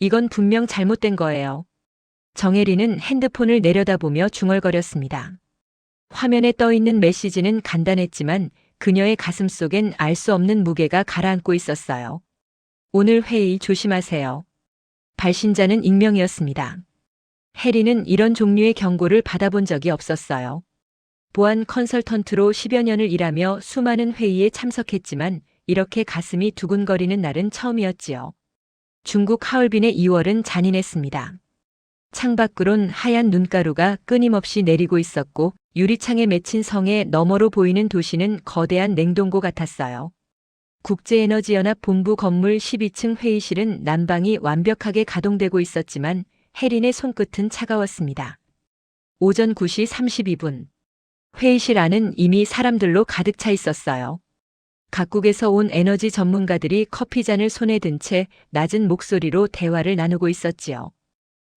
이건 분명 잘못된 거예요. 정혜리는 핸드폰을 내려다보며 중얼거렸습니다. 화면에 떠 있는 메시지는 간단했지만 그녀의 가슴속엔 알 수 없는 무게가 가라앉고 있었어요. 오늘 회의 조심하세요. 발신자는 익명이었습니다. 해리는 이런 종류의 경고를 받아본 적이 없었어요. 보안 컨설턴트로 10여 년을 일하며 수많은 회의에 참석했지만 이렇게 가슴이 두근거리는 날은 처음이었지요. 중국 하얼빈의 2월은 잔인했습니다. 창밖으론 하얀 눈가루가 끊임없이 내리고 있었고 유리창에 맺힌 성의 너머로 보이는 도시는 거대한 냉동고 같았어요. 국제에너지연합 본부 건물 12층 회의실은 난방이 완벽하게 가동되고 있었지만 해린의 손끝은 차가웠습니다. 오전 9시 32분. 회의실 안은 이미 사람들로 가득 차 있었어요. 각국에서 온 에너지 전문가들이 커피잔을 손에 든 채 낮은 목소리로 대화를 나누고 있었지요.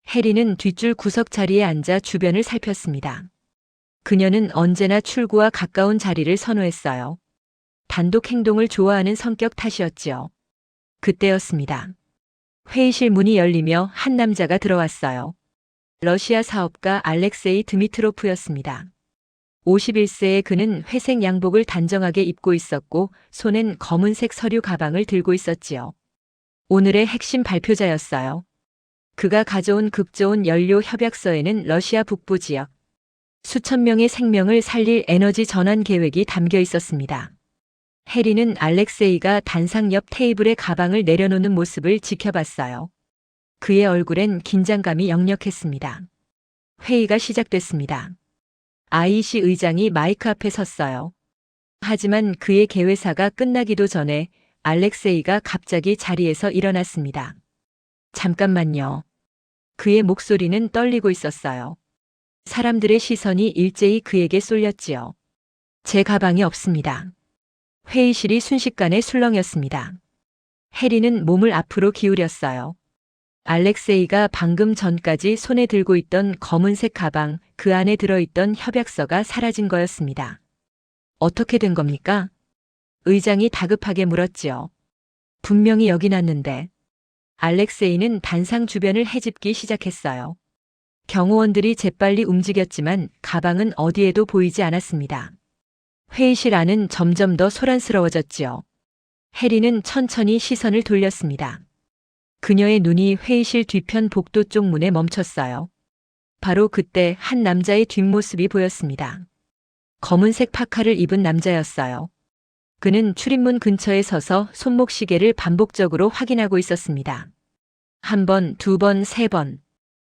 해리는 뒷줄 구석 자리에 앉아 주변을 살폈습니다. 그녀는 언제나 출구와 가까운 자리를 선호했어요. 단독 행동을 좋아하는 성격 탓이었지요. 그때였습니다. 회의실 문이 열리며 한 남자가 들어왔어요. 러시아 사업가 알렉세이 드미트로프였습니다. 51세의 그는 회색 양복을 단정하게 입고 있었고 손엔 검은색 서류 가방을 들고 있었지요. 오늘의 핵심 발표자였어요. 그가 가져온 급조온 연료 협약서에는 러시아 북부 지역 수천 명의 생명을 살릴 에너지 전환 계획이 담겨 있었습니다. 해리는 알렉세이가 단상 옆 테이블에 가방을 내려놓는 모습을 지켜봤어요. 그의 얼굴엔 긴장감이 역력했습니다. 회의가 시작됐습니다. IEC 의장이 마이크 앞에 섰어요. 하지만 그의 개회사가 끝나기도 전에 알렉세이가 갑자기 자리에서 일어났습니다. 잠깐만요. 그의 목소리는 떨리고 있었어요. 사람들의 시선이 일제히 그에게 쏠렸지요. 제 가방이 없습니다. 회의실이 순식간에 술렁였습니다. 해리는 몸을 앞으로 기울였어요. 알렉세이가 방금 전까지 손에 들고 있던 검은색 가방, 그 안에 들어있던 협약서가 사라진 거였습니다. 어떻게 된 겁니까? 의장이 다급하게 물었지요. 분명히 여기 놨는데. 알렉세이는 단상 주변을 헤집기 시작했어요. 경호원들이 재빨리 움직였지만 가방은 어디에도 보이지 않았습니다. 회의실 안은 점점 더 소란스러워졌지요. 해리는 천천히 시선을 돌렸습니다. 그녀의 눈이 회의실 뒤편 복도 쪽 문에 멈췄어요. 바로 그때 한 남자의 뒷모습이 보였습니다. 검은색 파카를 입은 남자였어요. 그는 출입문 근처에 서서 손목 시계를 반복적으로 확인하고 있었습니다. 한 번, 두 번, 세 번.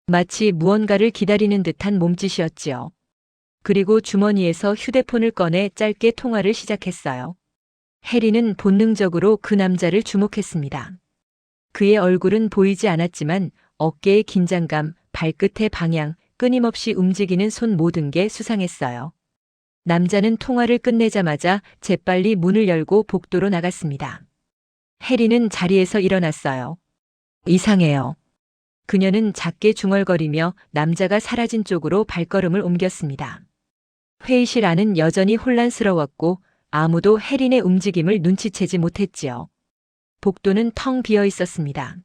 마치 무언가를 기다리는 듯한 몸짓이었지요. 그리고 주머니에서 휴대폰을 꺼내 짧게 통화를 시작했어요. 해리는 본능적으로 그 남자를 주목했습니다. 그의 얼굴은 보이지 않았지만 어깨의 긴장감, 발끝의 방향, 끊임없이 움직이는 손 모든 게 수상했어요. 남자는 통화를 끝내자마자 재빨리 문을 열고 복도로 나갔습니다. 해리는 자리에서 일어났어요. 이상해요. 그녀는 작게 중얼거리며 남자가 사라진 쪽으로 발걸음을 옮겼습니다. 회의실 안은 여전히 혼란스러웠고 아무도 해린의 움직임을 눈치채지 못했지요. 복도는 텅 비어 있었습니다.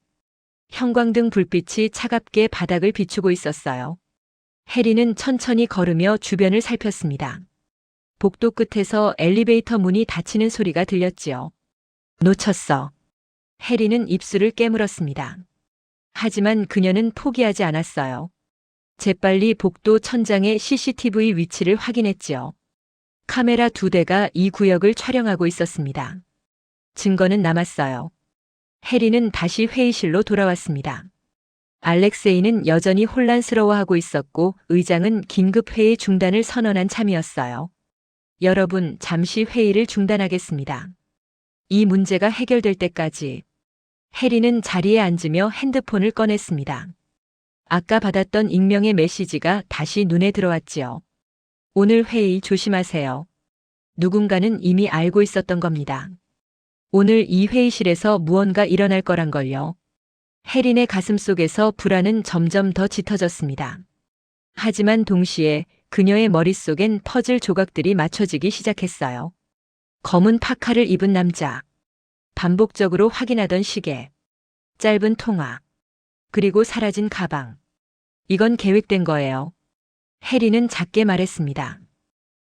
형광등 불빛이 차갑게 바닥을 비추고 있었어요. 해리는 천천히 걸으며 주변을 살폈습니다. 복도 끝에서 엘리베이터 문이 닫히는 소리가 들렸지요. 놓쳤어. 해리는 입술을 깨물었습니다. 하지만 그녀는 포기하지 않았어요. 재빨리 복도 천장의 CCTV 위치를 확인했지요. 카메라 2대가 이 구역을 촬영하고 있었습니다. 증거는 남았어요. 해리는 다시 회의실로 돌아왔습니다. 알렉세이는 여전히 혼란스러워하고 있었고 의장은 긴급 회의 중단을 선언한 참이었어요. 여러분, 잠시 회의를 중단하겠습니다. 이 문제가 해결될 때까지. 해리는 자리에 앉으며 핸드폰을 꺼냈습니다. 아까 받았던 익명의 메시지가 다시 눈에 들어왔지요. 오늘 회의 조심하세요. 누군가는 이미 알고 있었던 겁니다. 오늘 이 회의실에서 무언가 일어날 거란 걸요. 해린의 가슴속에서 불안은 점점 더 짙어졌습니다. 하지만 동시에 그녀의 머릿속엔 퍼즐 조각들이 맞춰지기 시작했어요. 검은 파카를 입은 남자. 반복적으로 확인하던 시계. 짧은 통화. 그리고 사라진 가방. 이건 계획된 거예요. 해리는 작게 말했습니다.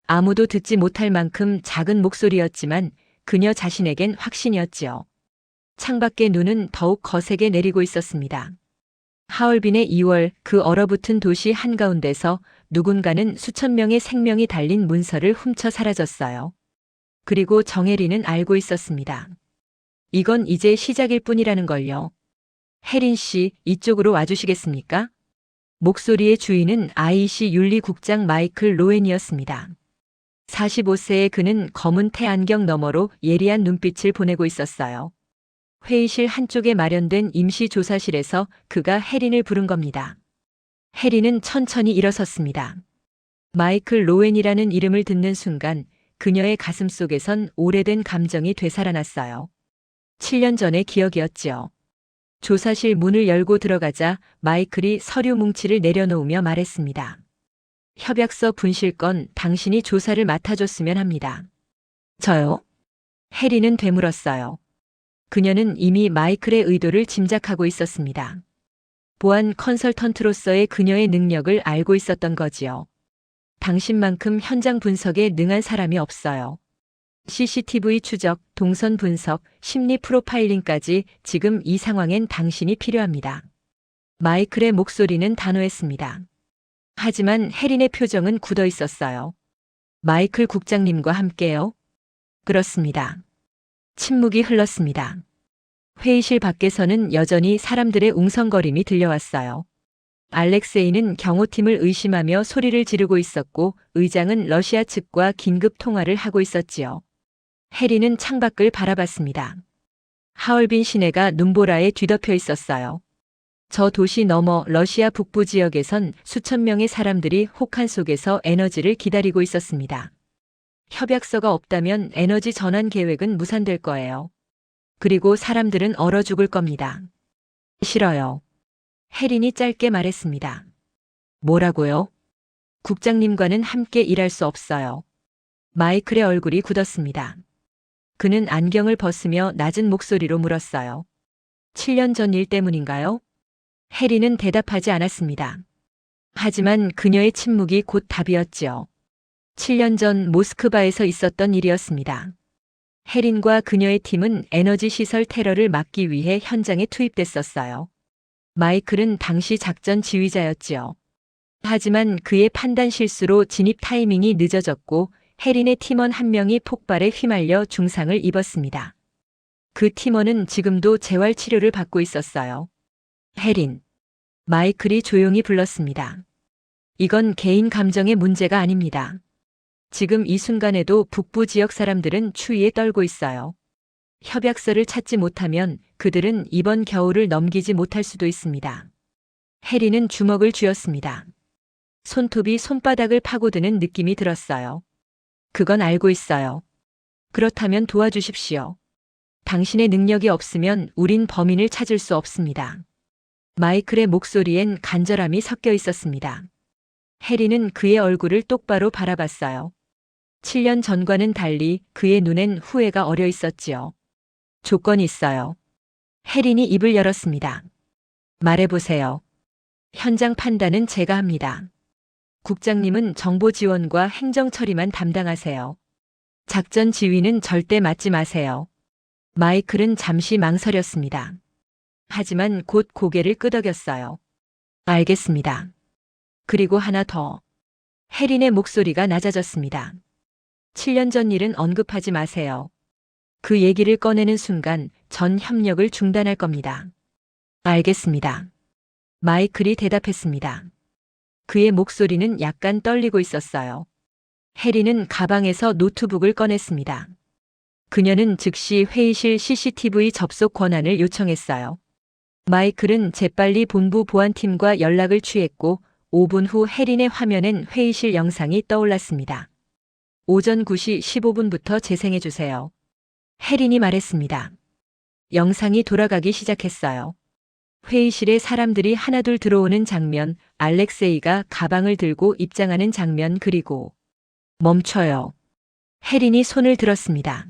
아무도 듣지 못할 만큼 작은 목소리였지만 그녀 자신에겐 확신이었지요. 창밖의 눈은 더욱 거세게 내리고 있었습니다. 하얼빈의 2월 그 얼어붙은 도시 한가운데서 누군가는 수천 명의 생명이 달린 문서를 훔쳐 사라졌어요. 그리고 정혜리는 알고 있었습니다. 이건 이제 시작일 뿐이라는 걸요. 혜린 씨, 이쪽으로 와주시겠습니까? 목소리의 주인은 IC 윤리국장 마이클 로웬이었습니다. 45세의 그는 검은 태안경 너머로 예리한 눈빛을 보내고 있었어요. 회의실 한쪽에 마련된 임시 조사실에서 그가 혜린을 부른 겁니다. 혜린은 천천히 일어섰습니다. 마이클 로웬이라는 이름을 듣는 순간 그녀의 가슴 속에선 오래된 감정이 되살아났어요. 7년 전의 기억이었지요. 조사실 문을 열고 들어가자 마이클이 서류 뭉치를 내려놓으며 말했습니다. 협약서 분실건 당신이 조사를 맡아줬으면 합니다. 저요? 해리는 되물었어요. 그녀는 이미 마이클의 의도를 짐작하고 있었습니다. 보안 컨설턴트로서의 그녀의 능력을 알고 있었던 거지요. 당신만큼 현장 분석에 능한 사람이 없어요. CCTV 추적, 동선 분석, 심리 프로파일링까지 지금 이 상황엔 당신이 필요합니다. 마이클의 목소리는 단호했습니다. 하지만 혜린의 표정은 굳어 있었어요. 마이클 국장님과 함께요? 그렇습니다. 침묵이 흘렀습니다. 회의실 밖에서는 여전히 사람들의 웅성거림이 들려왔어요. 알렉세이는 경호팀을 의심하며 소리를 지르고 있었고 의장은 러시아 측과 긴급 통화를 하고 있었지요. 해리는 창밖을 바라봤습니다. 하얼빈 시내가 눈보라에 뒤덮여 있었어요. 저 도시 너머 러시아 북부 지역에선 수천 명의 사람들이 혹한 속에서 에너지를 기다리고 있었습니다. 협약서가 없다면 에너지 전환 계획은 무산될 거예요. 그리고 사람들은 얼어 죽을 겁니다. 싫어요. 혜린이 짧게 말했습니다. 뭐라고요? 국장님과는 함께 일할 수 없어요. 마이클의 얼굴이 굳었습니다. 그는 안경을 벗으며 낮은 목소리로 물었어요. 7년 전 일 때문인가요? 혜린은 대답하지 않았습니다. 하지만 그녀의 침묵이 곧 답이었지요. 7년 전 모스크바에서 있었던 일이었습니다. 혜린과 그녀의 팀은 에너지 시설 테러를 막기 위해 현장에 투입됐었어요. 마이클은 당시 작전 지휘자였지요. 하지만 그의 판단 실수로 진입 타이밍이 늦어졌고 혜린의 팀원 한 명이 폭발에 휘말려 중상을 입었습니다. 그 팀원은 지금도 재활 치료를 받고 있었어요. 혜린. 마이클이 조용히 불렀습니다. 이건 개인 감정의 문제가 아닙니다. 지금 이 순간에도 북부 지역 사람들은 추위에 떨고 있어요. 협약서를 찾지 못하면 그들은 이번 겨울을 넘기지 못할 수도 있습니다. 혜린은 주먹을 쥐었습니다. 손톱이 손바닥을 파고드는 느낌이 들었어요. 그건 알고 있어요. 그렇다면 도와주십시오. 당신의 능력이 없으면 우린 범인을 찾을 수 없습니다. 마이클의 목소리엔 간절함이 섞여 있었습니다. 혜린은 그의 얼굴을 똑바로 바라봤어요. 7년 전과는 달리 그의 눈엔 후회가 어려 있었지요. 조건이 있어요. 혜린이 입을 열었습니다. 말해보세요. 현장 판단은 제가 합니다. 국장님은 정보 지원과 행정 처리만 담당하세요. 작전 지휘는 절대 맡지 마세요. 마이클은 잠시 망설였습니다. 하지만 곧 고개를 끄덕였어요. 알겠습니다. 그리고 하나 더. 혜린의 목소리가 낮아졌습니다. 7년 전 일은 언급하지 마세요. 그 얘기를 꺼내는 순간 전 협력을 중단할 겁니다. 알겠습니다. 마이클이 대답했습니다. 그의 목소리는 약간 떨리고 있었어요. 혜린은 가방에서 노트북을 꺼냈습니다. 그녀는 즉시 회의실 CCTV 접속 권한을 요청했어요. 마이클은 재빨리 본부 보안팀과 연락을 취했고 5분 후 혜린의 화면엔 회의실 영상이 떠올랐습니다. 오전 9시 15분부터 재생해주세요. 혜린이 말했습니다. 영상이 돌아가기 시작했어요. 회의실에 사람들이 하나둘 들어오는 장면, 알렉세이가 가방을 들고 입장하는 장면 그리고 멈춰요. 혜린이 손을 들었습니다.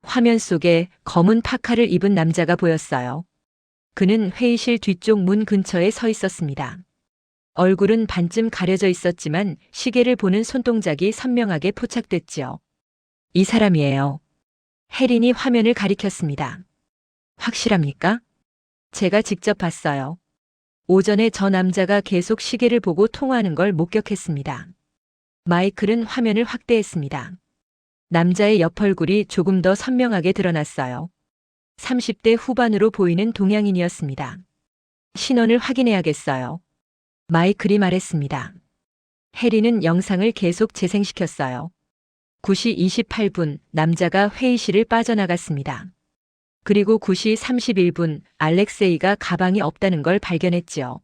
화면 속에 검은 파카를 입은 남자가 보였어요. 그는 회의실 뒤쪽 문 근처에 서 있었습니다. 얼굴은 반쯤 가려져 있었지만 시계를 보는 손동작이 선명하게 포착됐지요. 이 사람이에요. 혜린이 화면을 가리켰습니다. 확실합니까? 제가 직접 봤어요. 오전에 저 남자가 계속 시계를 보고 통화하는 걸 목격했습니다. 마이클은 화면을 확대했습니다. 남자의 옆 얼굴이 조금 더 선명하게 드러났어요. 30대 후반으로 보이는 동양인이었습니다. 신원을 확인해야겠어요. 마이클이 말했습니다. 해리는 영상을 계속 재생시켰어요. 9시 28분 남자가 회의실을 빠져나갔습니다. 그리고 9시 31분 알렉세이가 가방이 없다는 걸 발견했지요.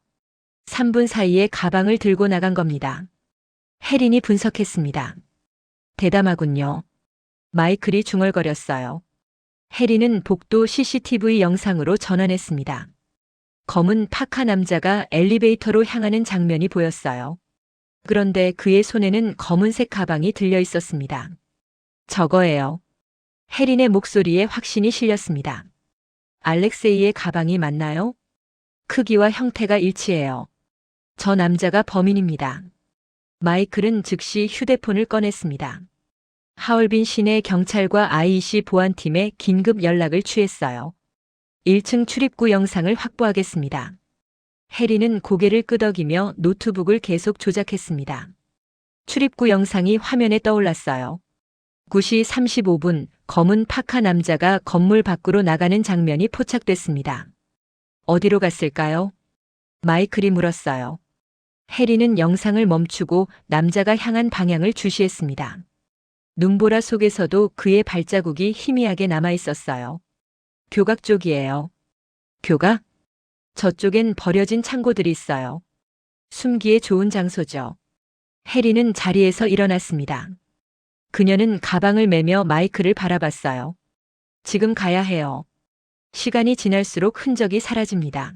3분 사이에 가방을 들고 나간 겁니다. 혜린이 분석했습니다. 대담하군요. 마이클이 중얼거렸어요. 혜린은 복도 CCTV 영상으로 전환했습니다. 검은 파카 남자가 엘리베이터로 향하는 장면이 보였어요. 그런데 그의 손에는 검은색 가방이 들려 있었습니다. 저거예요. 혜린의 목소리에 확신이 실렸습니다. 알렉세이의 가방이 맞나요? 크기와 형태가 일치해요. 저 남자가 범인입니다. 마이클은 즉시 휴대폰을 꺼냈습니다. 하얼빈 시내 경찰과 IEC 보안팀에 긴급 연락을 취했어요. 1층 출입구 영상을 확보하겠습니다. 해리는 고개를 끄덕이며 노트북을 계속 조작했습니다. 출입구 영상이 화면에 떠올랐어요. 9시 35분 검은 파카 남자가 건물 밖으로 나가는 장면이 포착됐습니다. 어디로 갔을까요? 마이클이 물었어요. 해리는 영상을 멈추고 남자가 향한 방향을 주시했습니다. 눈보라 속에서도 그의 발자국이 희미하게 남아 있었어요. 교각 쪽이에요. 교각? 저쪽엔 버려진 창고들이 있어요. 숨기에 좋은 장소죠. 해리는 자리에서 일어났습니다. 그녀는 가방을 메며 마이클을 바라봤어요. 지금 가야 해요. 시간이 지날수록 흔적이 사라집니다.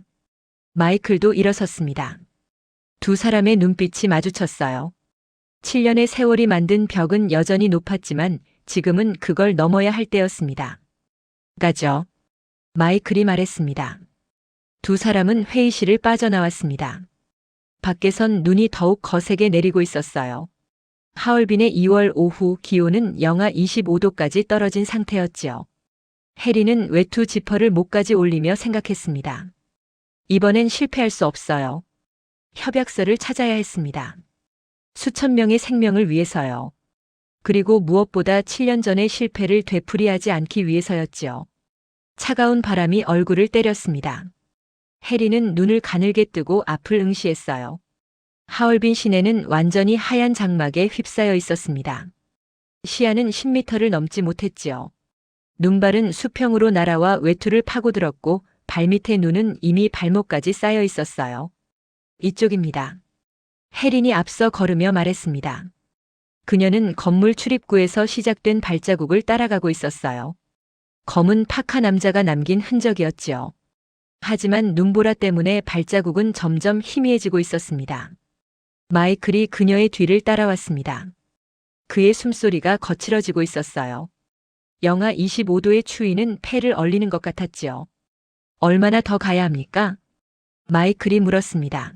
마이클도 일어섰습니다. 두 사람의 눈빛이 마주쳤어요. 7년의 세월이 만든 벽은 여전히 높았지만 지금은 그걸 넘어야 할 때였습니다. 가죠. 마이클이 말했습니다. 두 사람은 회의실을 빠져나왔습니다. 밖에선 눈이 더욱 거세게 내리고 있었어요. 하얼빈의 2월 오후 기온은 영하 25도까지 떨어진 상태였지요. 해리는 외투 지퍼를 목까지 올리며 생각했습니다. 이번엔 실패할 수 없어요. 협약서를 찾아야 했습니다. 수천 명의 생명을 위해서요. 그리고 무엇보다 7년 전의 실패를 되풀이하지 않기 위해서였지요. 차가운 바람이 얼굴을 때렸습니다. 해리는 눈을 가늘게 뜨고 앞을 응시했어요. 하얼빈 시내는 완전히 하얀 장막에 휩싸여 있었습니다. 시야는 10m를 넘지 못했지요. 눈발은 수평으로 날아와 외투를 파고들었고 발밑의 눈은 이미 발목까지 쌓여 있었어요. 이쪽입니다. 혜린이 앞서 걸으며 말했습니다. 그녀는 건물 출입구에서 시작된 발자국을 따라가고 있었어요. 검은 파카 남자가 남긴 흔적이었지요. 하지만 눈보라 때문에 발자국은 점점 희미해지고 있었습니다. 마이클이 그녀의 뒤를 따라왔습니다. 그의 숨소리가 거칠어지고 있었어요. 영하 25도의 추위는 폐를 얼리는 것 같았지요. 얼마나 더 가야 합니까? 마이클이 물었습니다.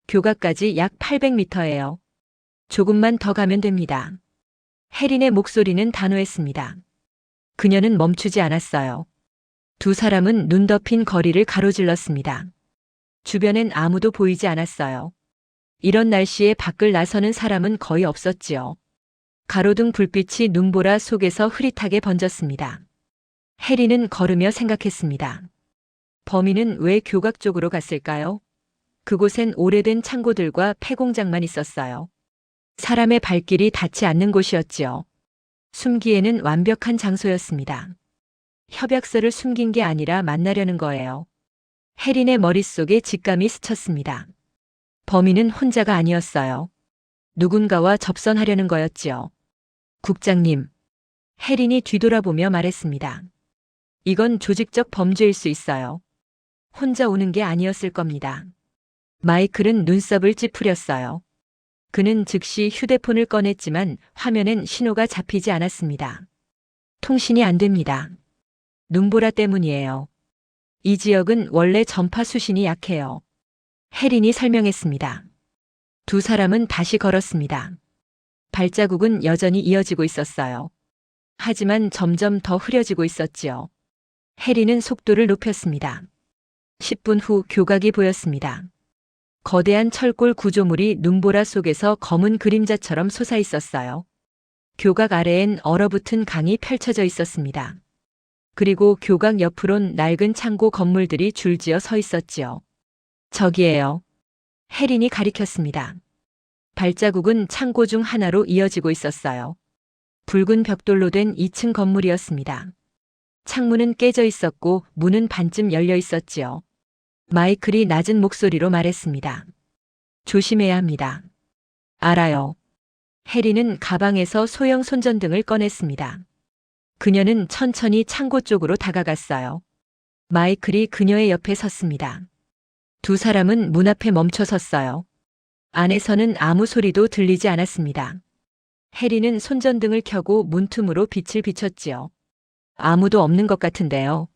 교각까지 약 800m예요. 조금만 더 가면 됩니다. 혜린의 목소리는 단호했습니다. 그녀는 멈추지 않았어요. 두 사람은 눈 덮인 거리를 가로질렀습니다. 주변엔 아무도 보이지 않았어요. 이런 날씨에 밖을 나서는 사람은 거의 없었지요. 가로등 불빛이 눈보라 속에서 흐릿하게 번졌습니다. 혜린은 걸으며 생각했습니다. 범인은 왜 교각 쪽으로 갔을까요? 그곳엔 오래된 창고들과 폐공장만 있었어요. 사람의 발길이 닿지 않는 곳이었지요. 숨기에는 완벽한 장소였습니다. 협약서를 숨긴 게 아니라 만나려는 거예요. 혜린의 머릿속에 직감이 스쳤습니다. 범인은 혼자가 아니었어요. 누군가와 접선하려는 거였지요. 국장님. 혜린이 뒤돌아보며 말했습니다. 이건 조직적 범죄일 수 있어요. 혼자 오는 게 아니었을 겁니다. 마이클은 눈썹을 찌푸렸어요. 그는 즉시 휴대폰을 꺼냈지만 화면엔 신호가 잡히지 않았습니다. 통신이 안 됩니다. 눈보라 때문이에요. 이 지역은 원래 전파 수신이 약해요. 혜린이 설명했습니다. 두 사람은 다시 걸었습니다. 발자국은 여전히 이어지고 있었어요. 하지만 점점 더 흐려지고 있었지요. 혜린은 속도를 높였습니다. 10분 후 교각이 보였습니다. 거대한 철골 구조물이 눈보라 속에서 검은 그림자처럼 솟아 있었어요. 교각 아래엔 얼어붙은 강이 펼쳐져 있었습니다. 그리고 교각 옆으론 낡은 창고 건물들이 줄지어 서 있었지요. 저기에요. 혜린이 가리켰습니다. 발자국은 창고 중 하나로 이어지고 있었어요. 붉은 벽돌로 된 2층 건물이었습니다. 창문은 깨져 있었고 문은 반쯤 열려 있었지요. 마이클이 낮은 목소리로 말했습니다. 조심해야 합니다. 알아요. 혜리는 가방에서 소형 손전등을 꺼냈습니다. 그녀는 천천히 창고 쪽으로 다가갔어요. 마이클이 그녀의 옆에 섰습니다. 두 사람은 문 앞에 멈춰 섰어요. 안에서는 아무 소리도 들리지 않았습니다. 혜리는 손전등을 켜고 문틈으로 빛을 비췄지요. 아무도 없는 것 같은데요.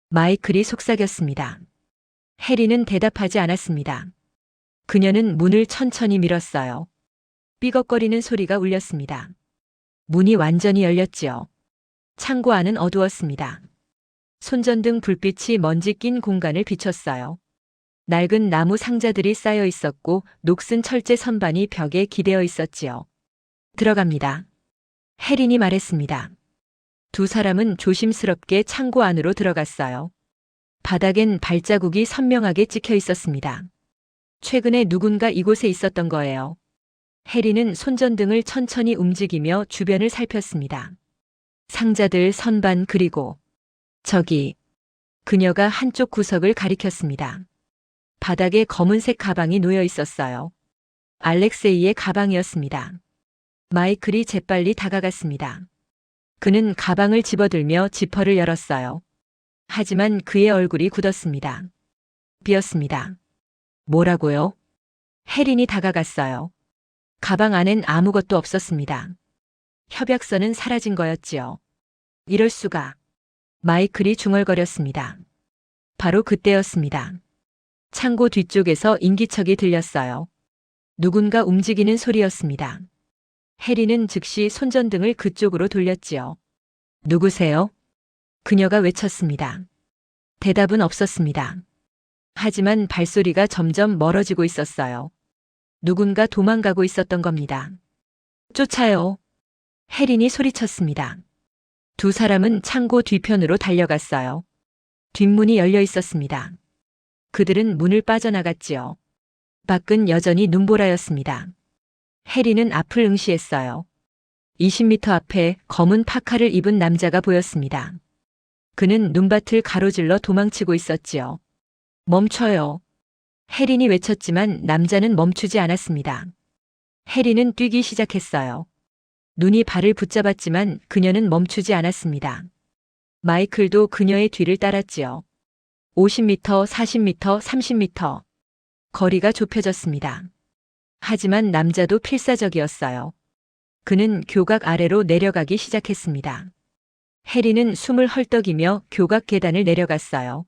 마이클이 속삭였습니다. 혜리는 대답하지 않았습니다. 그녀는 문을 천천히 밀었어요. 삐걱거리는 소리가 울렸습니다. 문이 완전히 열렸지요. 창고 안은 어두웠습니다. 손전등 불빛이 먼지 낀 공간을 비췄어요. 낡은 나무 상자들이 쌓여 있었고 녹슨 철제 선반이 벽에 기대어 있었지요. 들어갑니다. 혜린이 말했습니다. 두 사람은 조심스럽게 창고 안으로 들어갔어요. 바닥엔 발자국이 선명하게 찍혀 있었습니다. 최근에 누군가 이곳에 있었던 거예요. 혜리는 손전등을 천천히 움직이며 주변을 살폈습니다. 상자들, 선반, 그리고 저기. 그녀가 한쪽 구석을 가리켰습니다. 바닥에 검은색 가방이 놓여 있었어요. 알렉세이의 가방이었습니다. 마이클이 재빨리 다가갔습니다. 그는 가방을 집어들며 지퍼를 열었어요. 하지만 그의 얼굴이 굳었습니다. 비었습니다. 뭐라고요? 혜린이 다가갔어요. 가방 안엔 아무것도 없었습니다. 협약서는 사라진 거였지요. 이럴 수가. 마이클이 중얼거렸습니다. 바로 그때였습니다. 창고 뒤쪽에서 인기척이 들렸어요. 누군가 움직이는 소리였습니다. 혜리는 즉시 손전등을 그쪽으로 돌렸지요. 누구세요? 그녀가 외쳤습니다. 대답은 없었습니다. 하지만 발소리가 점점 멀어지고 있었어요. 누군가 도망가고 있었던 겁니다. 쫓아요. 혜린이 소리쳤습니다. 두 사람은 창고 뒤편으로 달려갔어요. 뒷문이 열려 있었습니다. 그들은 문을 빠져나갔지요. 밖은 여전히 눈보라였습니다. 혜리는 앞을 응시했어요. 20m 앞에 검은 파카를 입은 남자가 보였습니다. 그는 눈밭을 가로질러 도망치고 있었지요. 멈춰요. 혜린이 외쳤지만 남자는 멈추지 않았습니다. 혜린은 뛰기 시작했어요. 눈이 발을 붙잡았지만 그녀는 멈추지 않았습니다. 마이클도 그녀의 뒤를 따랐지요. 50m, 40m, 30m. 거리가 좁혀졌습니다. 하지만 남자도 필사적이었어요. 그는 교각 아래로 내려가기 시작했습니다. 혜리는 숨을 헐떡이며 교각 계단을 내려갔어요.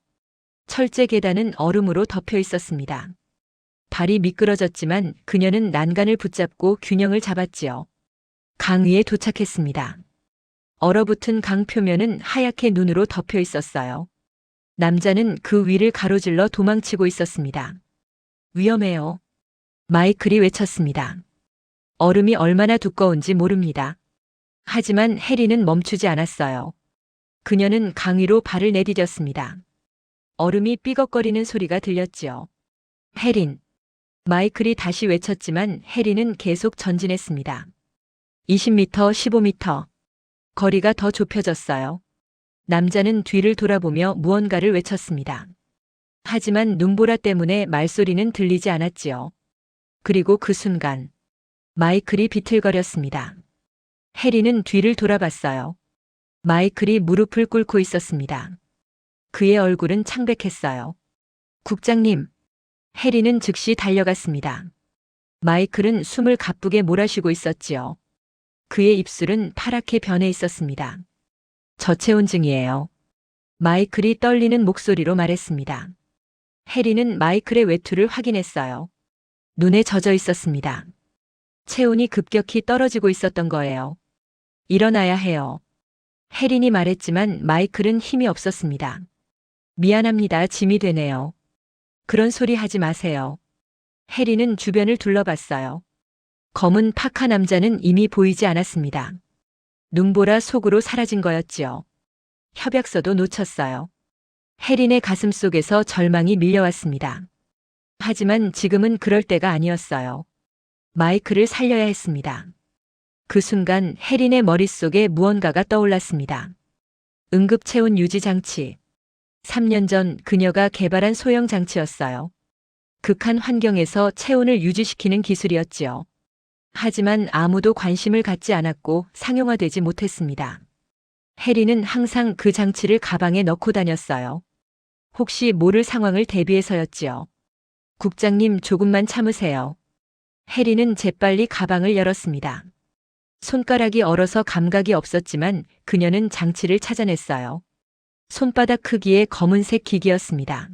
철제 계단은 얼음으로 덮여 있었습니다. 발이 미끄러졌지만 그녀는 난간을 붙잡고 균형을 잡았지요. 강 위에 도착했습니다. 얼어붙은 강 표면은 하얗게 눈으로 덮여 있었어요. 남자는 그 위를 가로질러 도망치고 있었습니다. 위험해요. 마이클이 외쳤습니다. 얼음이 얼마나 두꺼운지 모릅니다. 하지만 혜리는 멈추지 않았어요. 그녀는 강 위로 발을 내디뎠습니다. 얼음이 삐걱거리는 소리가 들렸지요. 혜린. 마이클이 다시 외쳤지만 혜리는 계속 전진했습니다. 20m, 15m. 거리가 더 좁혀졌어요. 남자는 뒤를 돌아보며 무언가를 외쳤습니다. 하지만 눈보라 때문에 말소리는 들리지 않았지요. 그리고 그 순간 마이클이 비틀거렸습니다. 혜리는 뒤를 돌아봤어요. 마이클이 무릎을 꿇고 있었습니다. 그의 얼굴은 창백했어요. 국장님. 혜리는 즉시 달려갔습니다. 마이클은 숨을 가쁘게 몰아쉬고 있었지요. 그의 입술은 파랗게 변해 있었습니다. 저체온증이에요. 마이클이 떨리는 목소리로 말했습니다. 해리는 마이클의 외투를 확인했어요. 눈에 젖어 있었습니다. 체온이 급격히 떨어지고 있었던 거예요. 일어나야 해요. 해린이 말했지만 마이클은 힘이 없었습니다. 미안합니다. 짐이 되네요. 그런 소리 하지 마세요. 해리는 주변을 둘러봤어요. 검은 파카 남자는 이미 보이지 않았습니다. 눈보라 속으로 사라진 거였지요. 협약서도 놓쳤어요. 해린의 가슴 속에서 절망이 밀려왔습니다. 하지만 지금은 그럴 때가 아니었어요. 마이클을 살려야 했습니다. 그 순간 해린의 머릿속에 무언가가 떠올랐습니다. 응급체온 유지 장치. 3년 전 그녀가 개발한 소형 장치였어요. 극한 환경에서 체온을 유지시키는 기술이었지요. 하지만 아무도 관심을 갖지 않았고 상용화되지 못했습니다. 해리는 항상 그 장치를 가방에 넣고 다녔어요. 혹시 모를 상황을 대비해서였지요. 국장님, 조금만 참으세요. 해리는 재빨리 가방을 열었습니다. 손가락이 얼어서 감각이 없었지만 그녀는 장치를 찾아냈어요. 손바닥 크기의 검은색 기기였습니다.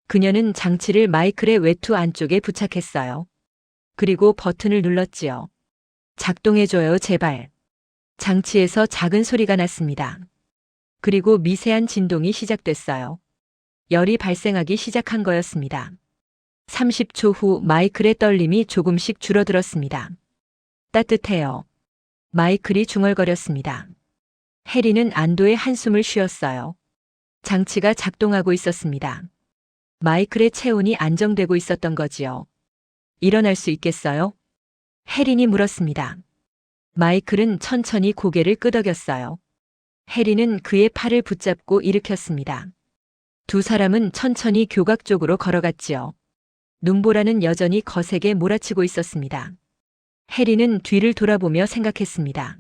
그녀는 장치를 마이클의 외투 안쪽에 부착했어요. 그리고 버튼을 눌렀지요. 작동해줘요, 제발. 장치에서 작은 소리가 났습니다. 그리고 미세한 진동이 시작됐어요. 열이 발생하기 시작한 거였습니다. 30초 후 마이클의 떨림이 조금씩 줄어들었습니다. 따뜻해요. 마이클이 중얼거렸습니다. 해리는 안도의 한숨을 쉬었어요. 장치가 작동하고 있었습니다. 마이클의 체온이 안정되고 있었던 거지요. 일어날 수 있겠어요? 해린이 물었습니다. 마이클은 천천히 고개를 끄덕였어요. 해리는 그의 팔을 붙잡고 일으켰습니다. 두 사람은 천천히 교각 쪽으로 걸어갔지요. 눈보라는 여전히 거세게 몰아치고 있었습니다. 해리는 뒤를 돌아보며 생각했습니다.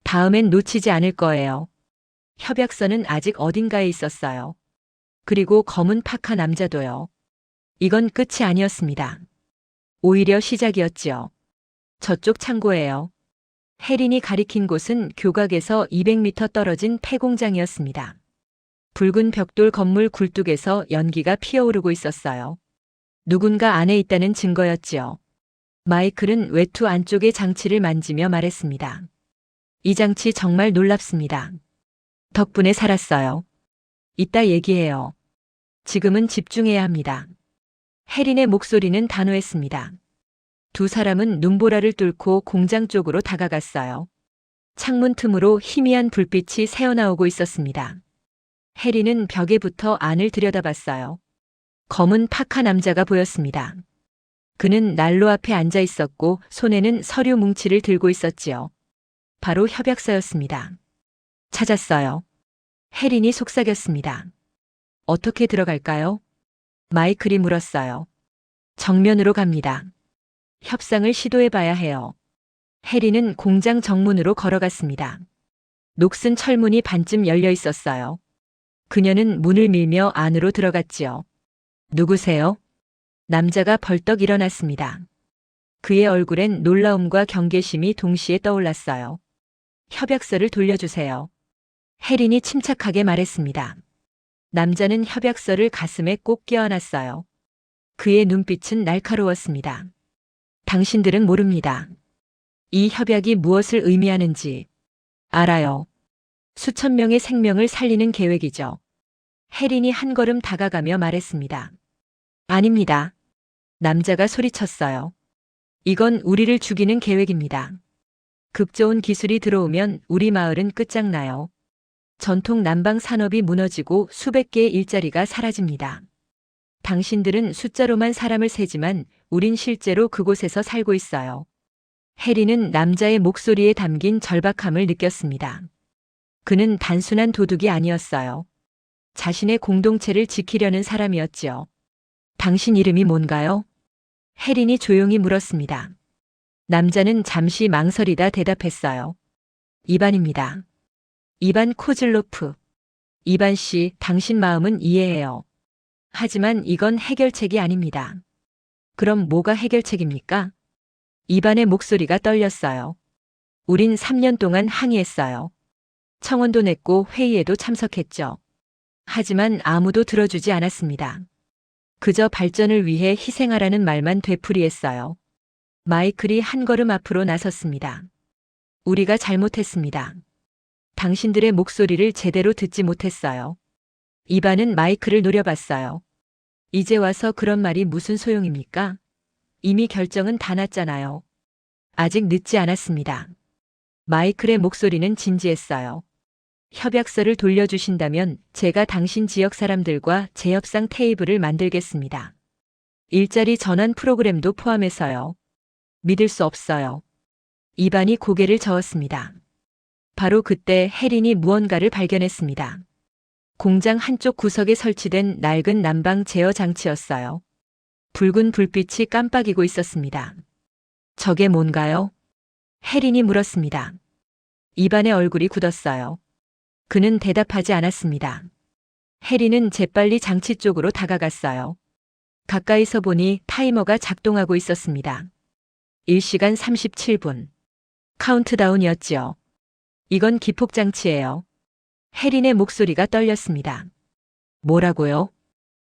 다음엔 놓치지 않을 거예요. 협약서는 아직 어딘가에 있었어요. 그리고 검은 파카 남자도요. 이건 끝이 아니었습니다. 오히려 시작이었지요. 저쪽 창고예요. 해린이 가리킨 곳은 교각에서 200m 떨어진 폐공장이었습니다. 붉은 벽돌 건물 굴뚝에서 연기가 피어오르고 있었어요. 누군가 안에 있다는 증거였지요. 마이클은 외투 안쪽의 장치를 만지며 말했습니다. 이 장치 정말 놀랍습니다. 덕분에 살았어요. 이따 얘기해요. 지금은 집중해야 합니다. 해린의 목소리는 단호했습니다. 두 사람은 눈보라를 뚫고 공장 쪽으로 다가갔어요. 창문 틈으로 희미한 불빛이 새어나오고 있었습니다. 해린은 벽에 붙어 안을 들여다봤어요. 검은 파카 남자가 보였습니다. 그는 난로 앞에 앉아 있었고 손에는 서류 뭉치를 들고 있었지요. 바로 협약서였습니다. 찾았어요. 해린이 속삭였습니다. 어떻게 들어갈까요? 마이클이 물었어요. 정면으로 갑니다. 협상을 시도해봐야 해요. 해리는 공장 정문으로 걸어갔습니다. 녹슨 철문이 반쯤 열려 있었어요. 그녀는 문을 밀며 안으로 들어갔지요. 누구세요? 남자가 벌떡 일어났습니다. 그의 얼굴엔 놀라움과 경계심이 동시에 떠올랐어요. 협약서를 돌려주세요. 해린이 침착하게 말했습니다. 남자는 협약서를 가슴에 꼭 껴안았어요. 그의 눈빛은 날카로웠습니다. 당신들은 모릅니다. 이 협약이 무엇을 의미하는지 알아요. 수천 명의 생명을 살리는 계획이죠. 해린이 한 걸음 다가가며 말했습니다. 아닙니다. 남자가 소리쳤어요. 이건 우리를 죽이는 계획입니다. 급 좋은 기술이 들어오면 우리 마을은 끝장나요. 전통 난방 산업이 무너지고 수백 개의 일자리가 사라집니다. 당신들은 숫자로만 사람을 세지만 우린 실제로 그곳에서 살고 있어요. 해리는 남자의 목소리에 담긴 절박함을 느꼈습니다. 그는 단순한 도둑이 아니었어요. 자신의 공동체를 지키려는 사람이었지요. 당신 이름이 뭔가요? 해린이 조용히 물었습니다. 남자는 잠시 망설이다 대답했어요. 이반입니다. 이반 코즐로프. 이반 씨, 당신 마음은 이해해요. 하지만 이건 해결책이 아닙니다. 그럼 뭐가 해결책입니까? 이반의 목소리가 떨렸어요. 우린 3년 동안 항의했어요. 청원도 냈고 회의에도 참석했죠. 하지만 아무도 들어주지 않았습니다. 그저 발전을 위해 희생하라는 말만 되풀이했어요. 마이클이 한 걸음 앞으로 나섰습니다. 우리가 잘못했습니다. 당신들의 목소리를 제대로 듣지 못했어요. 이반은 마이클을 노려봤어요. 이제 와서 그런 말이 무슨 소용입니까? 이미 결정은 다 났잖아요. 아직 늦지 않았습니다. 마이클의 목소리는 진지했어요. 협약서를 돌려주신다면 제가 당신 지역 사람들과 재협상 테이블을 만들겠습니다. 일자리 전환 프로그램도 포함해서요. 믿을 수 없어요. 이반이 고개를 저었습니다. 바로 그때 혜린이 무언가를 발견했습니다. 공장 한쪽 구석에 설치된 낡은 난방 제어 장치였어요. 붉은 불빛이 깜빡이고 있었습니다. 저게 뭔가요? 혜린이 물었습니다. 이반의 얼굴이 굳었어요. 그는 대답하지 않았습니다. 혜린은 재빨리 장치 쪽으로 다가갔어요. 가까이서 보니 타이머가 작동하고 있었습니다. 1시간 37분. 카운트다운이었지요. 이건 기폭장치예요. 혜린의 목소리가 떨렸습니다. 뭐라고요?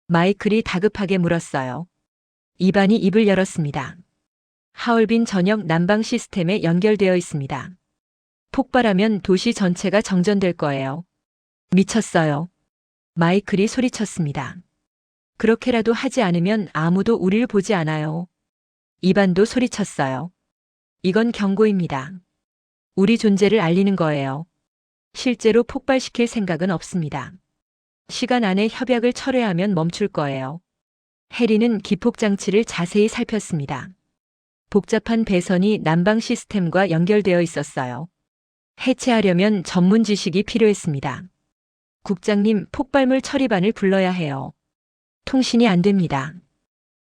마이클이 다급하게 물었어요. 이반이 입을 열었습니다. 하얼빈 전역 난방 시스템에 연결되어 있습니다. 폭발하면 도시 전체가 정전될 거예요. 미쳤어요. 마이클이 소리쳤습니다. 그렇게라도 하지 않으면 아무도 우리를 보지 않아요. 이반도 소리쳤어요. 이건 경고입니다. 우리 존재를 알리는 거예요. 실제로 폭발시킬 생각은 없습니다. 시간 안에 협약을 철회하면 멈출 거예요. 혜리는 기폭장치를 자세히 살폈습니다. 복잡한 배선이 난방 시스템과 연결되어 있었어요. 해체하려면 전문 지식이 필요했습니다. 국장님, 폭발물 처리반을 불러야 해요. 통신이 안 됩니다.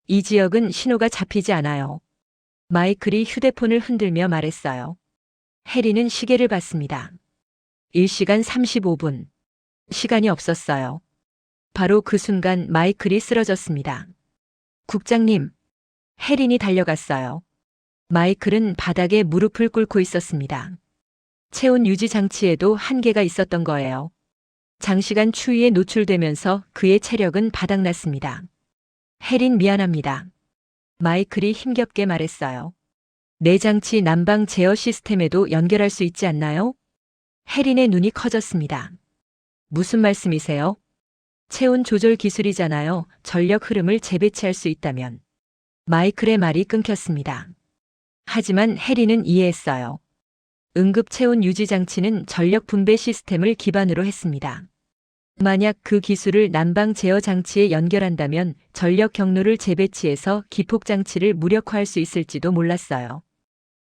이 지역은 신호가 잡히지 않아요. 마이클이 휴대폰을 흔들며 말했어요. 혜리는 시계를 봤습니다. 1시간 35분. 시간이 없었어요. 바로 그 순간 마이클이 쓰러졌습니다. 국장님. 혜린이 달려갔어요. 마이클은 바닥에 무릎을 꿇고 있었습니다. 체온 유지 장치에도 한계가 있었던 거예요. 장시간 추위에 노출되면서 그의 체력은 바닥났습니다. 혜린 미안합니다. 마이클이 힘겹게 말했어요. 내 장치 난방 제어 시스템에도 연결할 수 있지 않나요? 혜린의 눈이 커졌습니다. 무슨 말씀이세요? 체온 조절 기술이잖아요. 전력 흐름을 재배치할 수 있다면. 마이클의 말이 끊겼습니다. 하지만 혜린은 이해했어요. 응급 체온 유지 장치는 전력 분배 시스템을 기반으로 했습니다. 만약 그 기술을 난방 제어 장치에 연결한다면 전력 경로를 재배치해서 기폭 장치를 무력화할 수 있을지도 몰랐어요.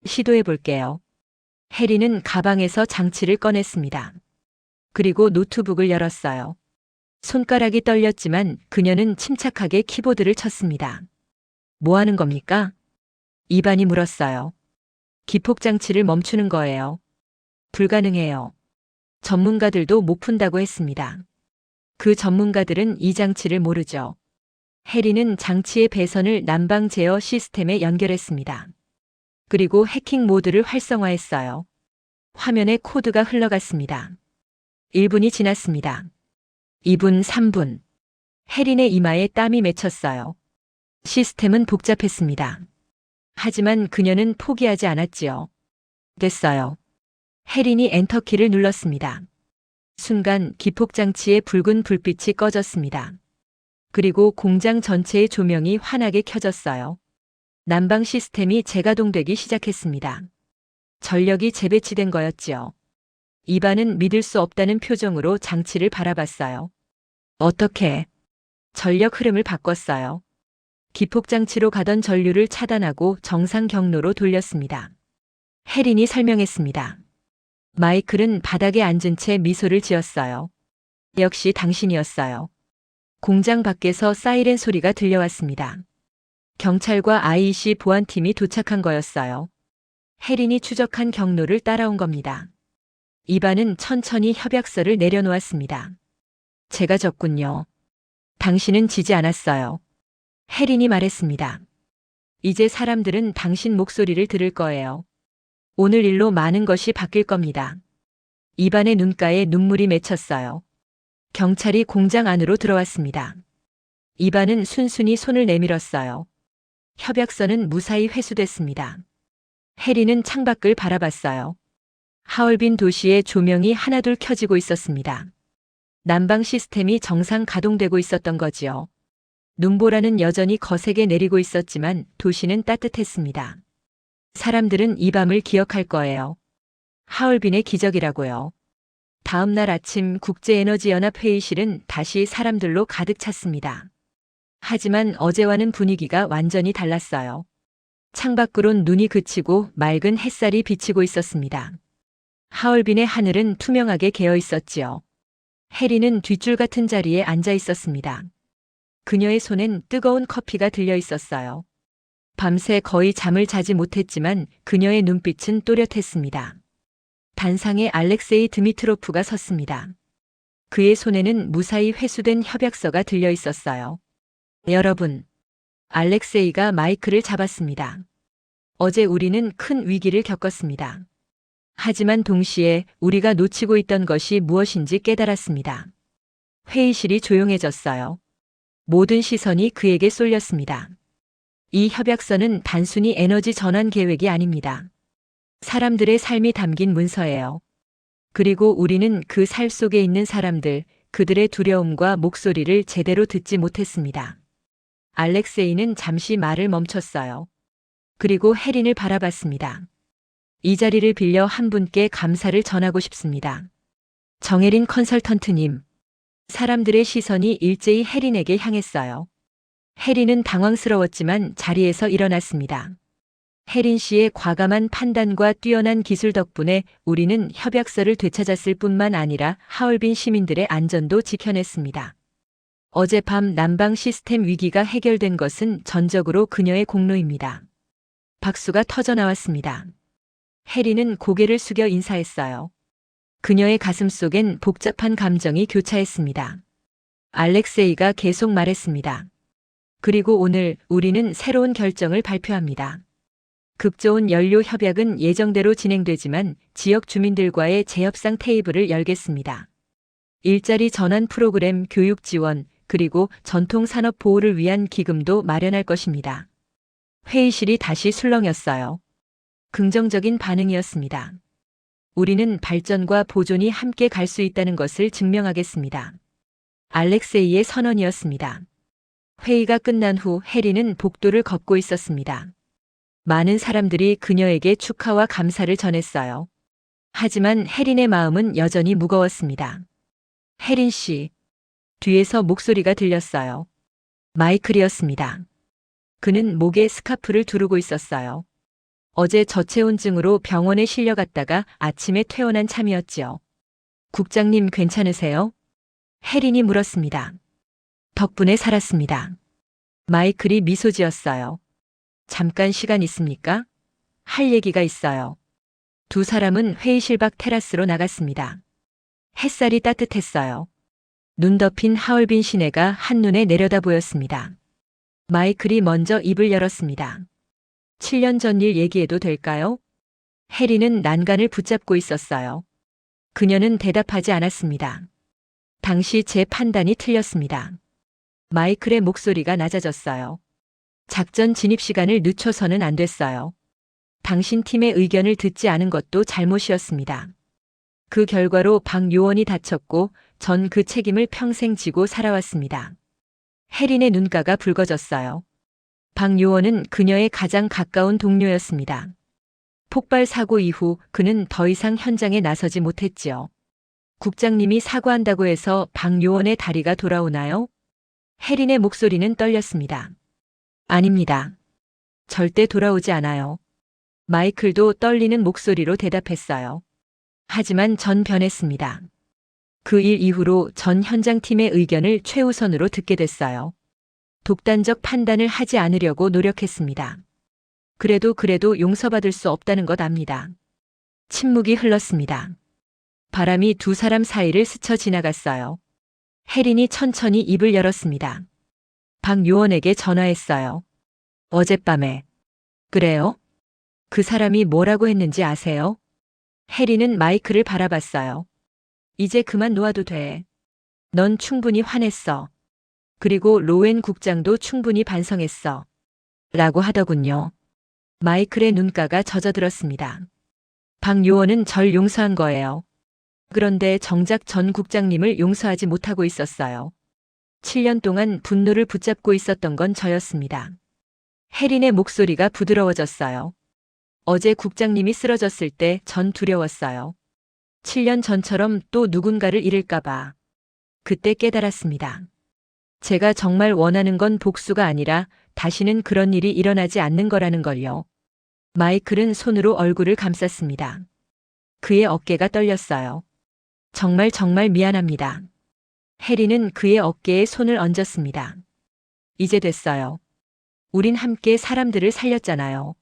시도해 볼게요. 혜린은 가방에서 장치를 꺼냈습니다. 그리고 노트북을 열었어요. 손가락이 떨렸지만 그녀는 침착하게 키보드를 쳤습니다. 뭐 하는 겁니까? 이반이 물었어요. 기폭장치를 멈추는 거예요. 불가능해요. 전문가들도 못 푼다고 했습니다. 그 전문가들은 이 장치를 모르죠. 혜리는 장치의 배선을 난방 제어 시스템에 연결했습니다. 그리고 해킹 모드를 활성화했어요. 화면에 코드가 흘러갔습니다. 1분이 지났습니다. 2분, 3분. 혜린의 이마에 땀이 맺혔어요. 시스템은 복잡했습니다. 하지만 그녀는 포기하지 않았지요. 됐어요. 혜린이 엔터키를 눌렀습니다. 순간 기폭장치의 붉은 불빛이 꺼졌습니다. 그리고 공장 전체의 조명이 환하게 켜졌어요. 난방 시스템이 재가동되기 시작했습니다. 전력이 재배치된 거였지요. 이반은 믿을 수 없다는 표정으로 장치를 바라봤어요. 어떻게? 전력 흐름을 바꿨어요. 기폭장치로 가던 전류를 차단하고 정상 경로로 돌렸습니다. 혜린이 설명했습니다. 마이클은 바닥에 앉은 채 미소를 지었어요. 역시 당신이었어요. 공장 밖에서 사이렌 소리가 들려왔습니다. 경찰과 IEC 보안팀이 도착한 거였어요. 혜린이 추적한 경로를 따라온 겁니다. 이반은 천천히 협약서를 내려놓았습니다. 제가 졌군요. 당신은 지지 않았어요. 혜린이 말했습니다. 이제 사람들은 당신 목소리를 들을 거예요. 오늘 일로 많은 것이 바뀔 겁니다. 이반의 눈가에 눈물이 맺혔어요. 경찰이 공장 안으로 들어왔습니다. 이반은 순순히 손을 내밀었어요. 협약서는 무사히 회수됐습니다. 해리는 창밖을 바라봤어요. 하얼빈 도시의 조명이 하나둘 켜지고 있었습니다. 난방 시스템이 정상 가동되고 있었던 거지요. 눈보라는 여전히 거세게 내리고 있었지만 도시는 따뜻했습니다. 사람들은 이 밤을 기억할 거예요. 하얼빈의 기적이라고요. 다음 날 아침 국제에너지연합 회의실은 다시 사람들로 가득 찼습니다. 하지만 어제와는 분위기가 완전히 달랐어요. 창밖으론 눈이 그치고 맑은 햇살이 비치고 있었습니다. 하얼빈의 하늘은 투명하게 개어 있었지요. 해리는 뒷줄 같은 자리에 앉아 있었습니다. 그녀의 손엔 뜨거운 커피가 들려 있었어요. 밤새 거의 잠을 자지 못했지만 그녀의 눈빛은 또렷했습니다. 단상에 알렉세이 드미트로프가 섰습니다. 그의 손에는 무사히 회수된 협약서가 들려 있었어요. 여러분, 알렉세이가 마이크를 잡았습니다. 어제 우리는 큰 위기를 겪었습니다. 하지만 동시에 우리가 놓치고 있던 것이 무엇인지 깨달았습니다. 회의실이 조용해졌어요. 모든 시선이 그에게 쏠렸습니다. 이 협약서는 단순히 에너지 전환 계획이 아닙니다. 사람들의 삶이 담긴 문서예요. 그리고 우리는 그 살 속에 있는 사람들, 그들의 두려움과 목소리를 제대로 듣지 못했습니다. 알렉세이는 잠시 말을 멈췄어요. 그리고 해린을 바라봤습니다. 이 자리를 빌려 한 분께 감사를 전하고 싶습니다. 정혜린 컨설턴트님. 사람들의 시선이 일제히 해린에게 향했어요. 해린은 당황스러웠지만 자리에서 일어났습니다. 해린 씨의 과감한 판단과 뛰어난 기술 덕분에 우리는 협약서를 되찾았을 뿐만 아니라 하얼빈 시민들의 안전도 지켜냈습니다. 어젯밤 난방 시스템 위기가 해결된 것은 전적으로 그녀의 공로입니다. 박수가 터져 나왔습니다. 해리는 고개를 숙여 인사했어요. 그녀의 가슴 속엔 복잡한 감정이 교차했습니다. 알렉세이가 계속 말했습니다. 그리고 오늘 우리는 새로운 결정을 발표합니다. 극좋은 연료 협약은 예정대로 진행되지만 지역 주민들과의 재협상 테이블을 열겠습니다. 일자리 전환 프로그램 교육 지원, 그리고 전통 산업 보호를 위한 기금도 마련할 것입니다. 회의실이 다시 술렁였어요. 긍정적인 반응이었습니다. 우리는 발전과 보존이 함께 갈 수 있다는 것을 증명하겠습니다. 알렉세이의 선언이었습니다. 회의가 끝난 후 해리는 복도를 걷고 있었습니다. 많은 사람들이 그녀에게 축하와 감사를 전했어요. 하지만 해린의 마음은 여전히 무거웠습니다. 해린 씨. 뒤에서 목소리가 들렸어요. 마이클이었습니다. 그는 목에 스카프를 두르고 있었어요. 어제 저체온증으로 병원에 실려갔다가 아침에 퇴원한 참이었지요. 국장님 괜찮으세요? 해린이 물었습니다. 덕분에 살았습니다. 마이클이 미소 지었어요. 잠깐 시간 있습니까? 할 얘기가 있어요. 두 사람은 회의실 밖 테라스로 나갔습니다. 햇살이 따뜻했어요. 눈 덮인 하얼빈 시내가 한눈에 내려다 보였습니다. 마이클이 먼저 입을 열었습니다. 7년 전 일 얘기해도 될까요? 해리는 난간을 붙잡고 있었어요. 그녀는 대답하지 않았습니다. 당시 제 판단이 틀렸습니다. 마이클의 목소리가 낮아졌어요. 작전 진입 시간을 늦춰서는 안 됐어요. 당신 팀의 의견을 듣지 않은 것도 잘못이었습니다. 그 결과로 박 요원이 다쳤고 전 그 책임을 평생 지고 살아왔습니다. 해린의 눈가가 붉어졌어요. 박 요원은 그녀의 가장 가까운 동료였습니다. 폭발 사고 이후 그는 더 이상 현장에 나서지 못했지요. 국장님이 사과한다고 해서 박 요원의 다리가 돌아오나요? 해린의 목소리는 떨렸습니다. 아닙니다. 절대 돌아오지 않아요. 마이클도 떨리는 목소리로 대답했어요. 하지만 전 변했습니다. 그 일 이후로 전 현장팀의 의견을 최우선으로 듣게 됐어요. 독단적 판단을 하지 않으려고 노력했습니다. 그래도 용서받을 수 없다는 것 압니다. 침묵이 흘렀습니다. 바람이 두 사람 사이를 스쳐 지나갔어요. 해린이 천천히 입을 열었습니다. 박 요원에게 전화했어요. 어젯밤에. 그래요? 그 사람이 뭐라고 했는지 아세요? 해린은 마이클을 바라봤어요. 이제 그만 놓아도 돼. 넌 충분히 화냈어. 그리고 로웬 국장도 충분히 반성했어. 라고 하더군요. 마이클의 눈가가 젖어들었습니다. 박 요원은 절 용서한 거예요. 그런데 정작 전 국장님을 용서하지 못하고 있었어요. 7년 동안 분노를 붙잡고 있었던 건 저였습니다. 혜린의 목소리가 부드러워졌어요. 어제 국장님이 쓰러졌을 때 전 두려웠어요. 7년 전처럼 또 누군가를 잃을까봐. 그때 깨달았습니다. 제가 정말 원하는 건 복수가 아니라 다시는 그런 일이 일어나지 않는 거라는 걸요. 마이클은 손으로 얼굴을 감쌌습니다. 그의 어깨가 떨렸어요. 정말 미안합니다. 해리는 그의 어깨에 손을 얹었습니다. 이제 됐어요. 우린 함께 사람들을 살렸잖아요.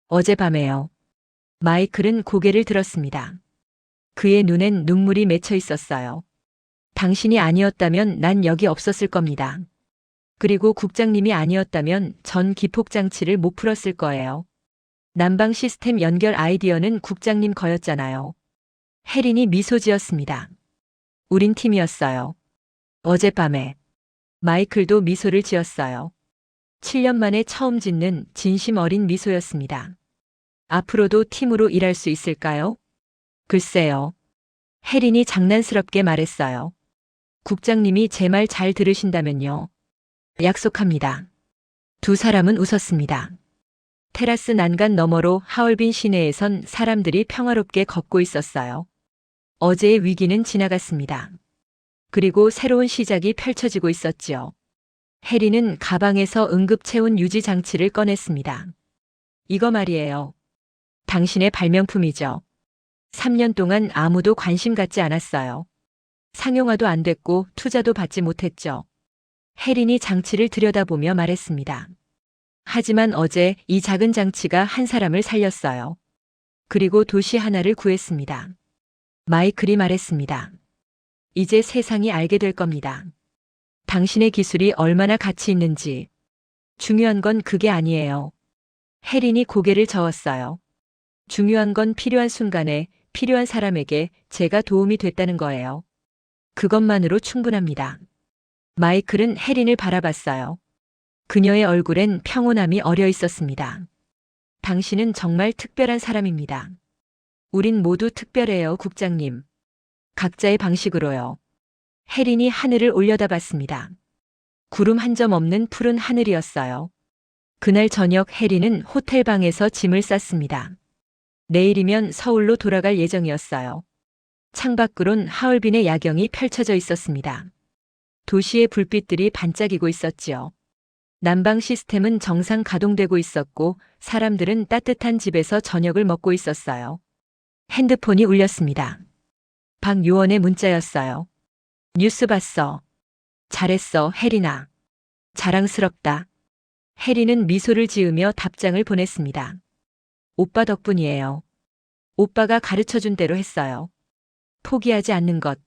어젯밤에요. 마이클은 고개를 들었습니다. 그의 눈엔 눈물이 맺혀 있었어요. 당신이 아니었다면 난 여기 없었을 겁니다. 그리고 국장님이 아니었다면 전 기폭장치를 못 풀었을 거예요. 난방 시스템 연결 아이디어는 국장님 거였잖아요. 혜린이 미소 지었습니다. 우린 팀이었어요. 어젯밤에. 마이클도 미소를 지었어요. 7년 만에 처음 짓는 진심 어린 미소였습니다. 앞으로도 팀으로 일할 수 있을까요? 글쎄요. 혜린이 장난스럽게 말했어요. 국장님이 제 말 잘 들으신다면요. 약속합니다. 두 사람은 웃었습니다. 테라스 난간 너머로 하얼빈 시내에선 사람들이 평화롭게 걷고 있었어요. 어제의 위기는 지나갔습니다. 그리고 새로운 시작이 펼쳐지고 있었지요. 해리는 가방에서 응급체온 유지 장치를 꺼냈습니다. 이거 말이에요. 당신의 발명품이죠. 3년 동안 아무도 관심 갖지 않았어요. 상용화도 안 됐고 투자도 받지 못했죠. 혜린이 장치를 들여다보며 말했습니다. 하지만 어제 이 작은 장치가 한 사람을 살렸어요. 그리고 도시 하나를 구했습니다. 마이클이 말했습니다. 이제 세상이 알게 될 겁니다. 당신의 기술이 얼마나 가치 있는지. 중요한 건 그게 아니에요. 혜린이 고개를 저었어요. 중요한 건 필요한 순간에 필요한 사람에게 제가 도움이 됐다는 거예요. 그것만으로 충분합니다. 마이클은 혜린을 바라봤어요. 그녀의 얼굴엔 평온함이 어려 있었습니다. 당신은 정말 특별한 사람입니다. 우린 모두 특별해요, 국장님. 각자의 방식으로요. 혜린이 하늘을 올려다봤습니다. 구름 한 점 없는 푸른 하늘이었어요. 그날 저녁 혜린은 호텔 방에서 짐을 쌌습니다. 내일이면 서울로 돌아갈 예정이었어요. 창밖으론 하얼빈의 야경이 펼쳐져 있었습니다. 도시의 불빛들이 반짝이고 있었지요. 난방 시스템은 정상 가동되고 있었고 사람들은 따뜻한 집에서 저녁을 먹고 있었어요. 핸드폰이 울렸습니다. 박 요원의 문자였어요. 뉴스 봤어. 잘했어, 혜린아. 자랑스럽다. 혜린은 미소를 지으며 답장을 보냈습니다. 오빠 덕분이에요. 오빠가 가르쳐준 대로 했어요. 포기하지 않는 것.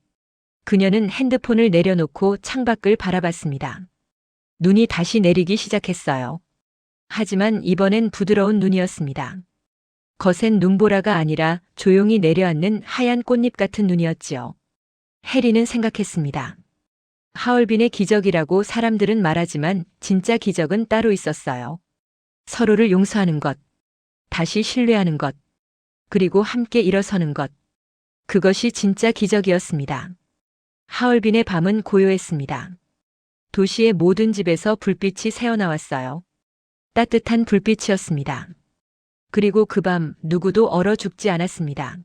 그녀는 핸드폰을 내려놓고 창밖을 바라봤습니다. 눈이 다시 내리기 시작했어요. 하지만 이번엔 부드러운 눈이었습니다. 거센 눈보라가 아니라 조용히 내려앉는 하얀 꽃잎 같은 눈이었지요. 혜린은 생각했습니다. 하얼빈의 기적이라고 사람들은 말하지만 진짜 기적은 따로 있었어요. 서로를 용서하는 것, 다시 신뢰하는 것, 그리고 함께 일어서는 것. 그것이 진짜 기적이었습니다. 하얼빈의 밤은 고요했습니다. 도시의 모든 집에서 불빛이 새어나왔어요. 따뜻한 불빛이었습니다. 그리고 그 밤 누구도 얼어 죽지 않았습니다.